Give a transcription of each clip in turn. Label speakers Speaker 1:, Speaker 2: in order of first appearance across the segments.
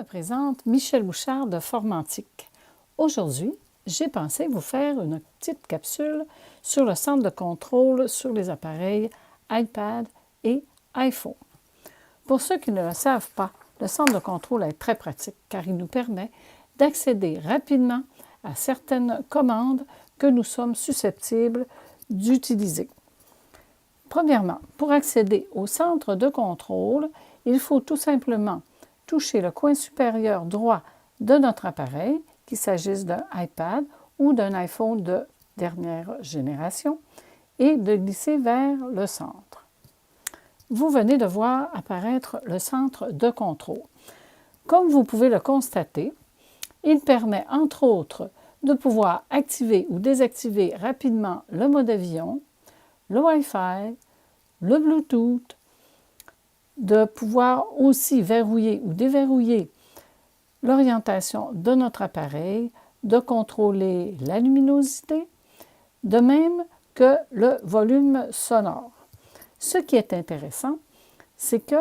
Speaker 1: présente Michèle Bouchard de Formantique. Aujourd'hui, j'ai pensé vous faire une petite capsule sur le centre de contrôle sur les appareils iPad et iPhone. Pour ceux qui ne le savent pas, le centre de contrôle est très pratique car il nous permet d'accéder rapidement à certaines commandes que nous sommes susceptibles d'utiliser. Premièrement, pour accéder au centre de contrôle, il faut tout simplement toucher le coin supérieur droit de notre appareil, qu'il s'agisse d'un iPad ou d'un iPhone de dernière génération, et de glisser vers le centre. Vous venez de voir apparaître le centre de contrôle. Comme vous pouvez le constater, il permet entre autres de pouvoir activer ou désactiver rapidement le mode avion, le Wi-Fi, le Bluetooth, de pouvoir aussi verrouiller ou déverrouiller l'orientation de notre appareil, de contrôler la luminosité, de même que le volume sonore. Ce qui est intéressant, c'est que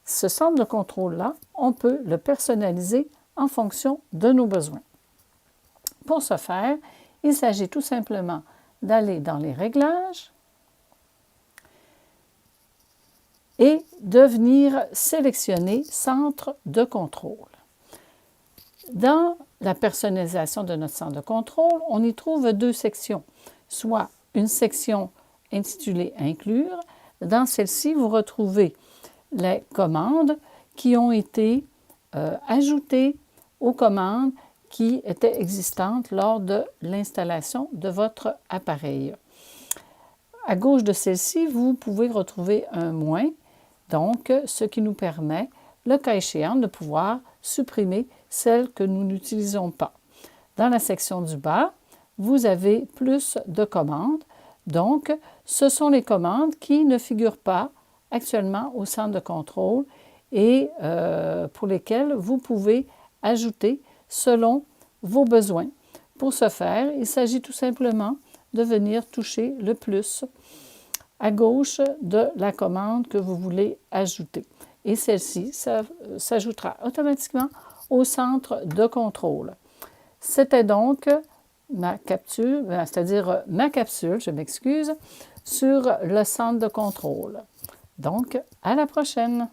Speaker 1: ce centre de contrôle-là, on peut le personnaliser en fonction de nos besoins. Pour ce faire, il s'agit tout simplement d'aller dans les réglages et de venir sélectionner Centre de contrôle. Dans la personnalisation de notre centre de contrôle, on y trouve deux sections, soit une section intitulée « Inclure ». Dans celle-ci, vous retrouvez les commandes qui ont été ajoutées aux commandes qui étaient existantes lors de l'installation de votre appareil. À gauche de celle-ci, vous pouvez retrouver un « moins », donc ce qui nous permet, le cas échéant, de pouvoir supprimer celles que nous n'utilisons pas. Dans la section du bas, vous avez plus de commandes. Donc, ce sont les commandes qui ne figurent pas actuellement au centre de contrôle et pour lesquelles vous pouvez ajouter selon vos besoins. Pour ce faire, il s'agit tout simplement de venir toucher le plus à gauche de la commande que vous voulez ajouter. Et celle-ci s'ajoutera automatiquement au centre de contrôle. C'était donc ma capsule, je m'excuse, sur le centre de contrôle. Donc, à la prochaine!